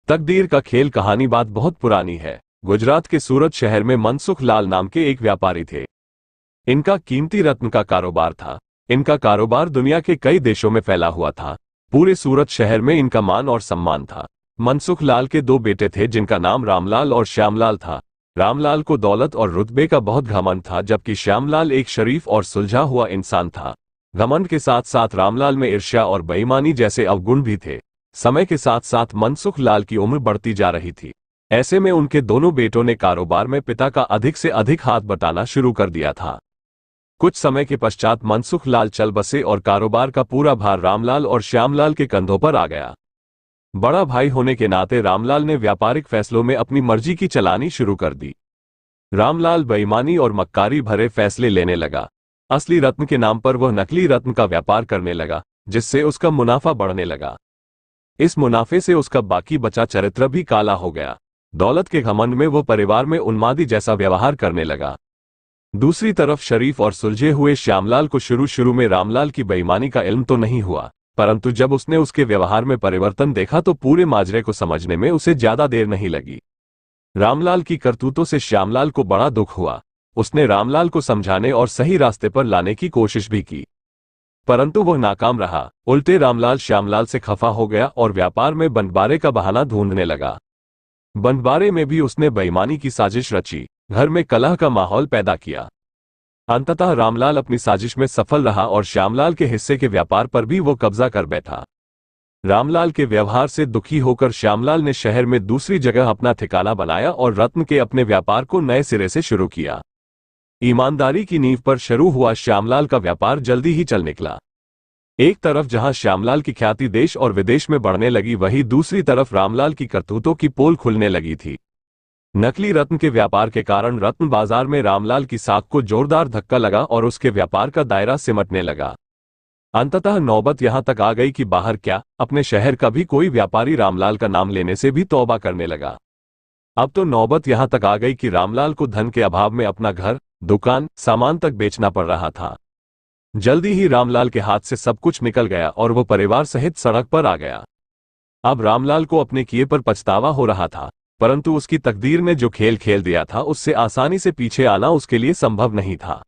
तकदीर का खेल कहानी बात बहुत पुरानी है। गुजरात के सूरत शहर में मनसुख लाल नाम के एक व्यापारी थे। इनका कीमती रत्न का कारोबार था। इनका कारोबार दुनिया के कई देशों में फैला हुआ था। पूरे सूरत शहर में इनका मान और सम्मान था। मनसुख लाल के दो बेटे थे जिनका नाम रामलाल और श्यामलाल था। रामलाल को दौलत और रुतबे का बहुत घमंड था, जबकि श्यामलाल एक शरीफ और सुलझा हुआ इंसान था। घमंड के साथ साथ रामलाल में ईर्ष्या और बेईमानी जैसे अवगुण भी थे। समय के साथ साथ मनसुख लाल की उम्र बढ़ती जा रही थी। ऐसे में उनके दोनों बेटों ने कारोबार में पिता का अधिक से अधिक हाथ बटाना शुरू कर दिया था। कुछ समय के पश्चात मनसुख लाल चल बसे और कारोबार का पूरा भार रामलाल और श्यामलाल के कंधों पर आ गया। बड़ा भाई होने के नाते रामलाल ने व्यापारिक फैसलों में अपनी मर्जी की चलानी शुरू कर दी। रामलाल बेईमानी और मक्कारी भरे फैसले लेने लगा। असली रत्न के नाम पर वह नकली रत्न का व्यापार करने लगा, जिससे उसका मुनाफा बढ़ने लगा। इस मुनाफे से उसका बाकी बचा चरित्र भी काला हो गया। दौलत के घमंड में वो परिवार में उन्मादी जैसा व्यवहार करने लगा। दूसरी तरफ शरीफ और सुलझे हुए श्यामलाल को शुरू में रामलाल की बेईमानी का इल्म तो नहीं हुआ, परंतु जब उसने उसके व्यवहार में परिवर्तन देखा तो पूरे माजरे को समझने में उसे ज्यादा देर नहीं लगी। रामलाल की करतूतों से श्यामलाल को बड़ा दुख हुआ। उसने रामलाल को समझाने और सही रास्ते पर लाने की कोशिश भी की, परंतु वह नाकाम रहा। उल्टे रामलाल श्यामलाल से खफा हो गया और व्यापार में बंटवारे का बहाना ढूंढने लगा। बंटवारे में भी उसने बेईमानी की साजिश रची, घर में कलह का माहौल पैदा किया। अंततः रामलाल अपनी साजिश में सफल रहा और श्यामलाल के हिस्से के व्यापार पर भी वो कब्जा कर बैठा। रामलाल के व्यवहार से दुखी होकर श्यामलाल ने शहर में दूसरी जगह अपना ठिकाना बनाया और रत्न के अपने व्यापार को नए सिरे से शुरू किया। ईमानदारी की नींव पर शुरू हुआ श्यामलाल का व्यापार जल्दी ही चल निकला। एक तरफ जहां श्यामलाल की ख्याति देश और विदेश में बढ़ने लगी, वहीं दूसरी तरफ रामलाल की करतूतों की पोल खुलने लगी थी। नकली रत्न के व्यापार के कारण रत्न बाजार में रामलाल की साख को जोरदार धक्का लगा और उसके व्यापार का दायरा सिमटने लगा। अंततः नौबत यहां तक आ गई कि बाहर क्या, अपने शहर का भी कोई व्यापारी रामलाल का नाम लेने से भी तौबा करने लगा। अब तो नौबत यहां तक आ गई कि रामलाल को धन के अभाव में अपना घर, दुकान, सामान तक बेचना पड़ रहा था। जल्दी ही रामलाल के हाथ से सब कुछ निकल गया और वो परिवार सहित सड़क पर आ गया। अब रामलाल को अपने किए पर पछतावा हो रहा था, परंतु उसकी तकदीर ने जो खेल खेल दिया था उससे आसानी से पीछे आना उसके लिए संभव नहीं था।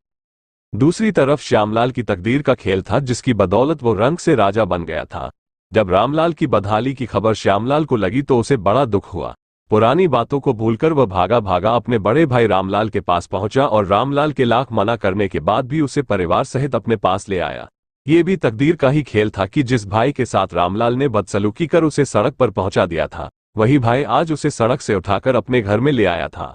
दूसरी तरफ श्यामलाल की तकदीर का खेल था, जिसकी बदौलत वो रंग से राजा बन गया था। जब रामलाल की बदहाली की खबर श्यामलाल को लगी तो उसे बड़ा दुख हुआ। पुरानी बातों को भूलकर वह भागा भागा अपने बड़े भाई रामलाल के पास पहुंचा और रामलाल के लाख मना करने के बाद भी उसे परिवार सहित अपने पास ले आया। ये भी तकदीर का ही खेल था कि जिस भाई के साथ रामलाल ने बदसलूकी कर उसे सड़क पर पहुंचा दिया था, वही भाई आज उसे सड़क से उठाकर अपने घर में ले आया था।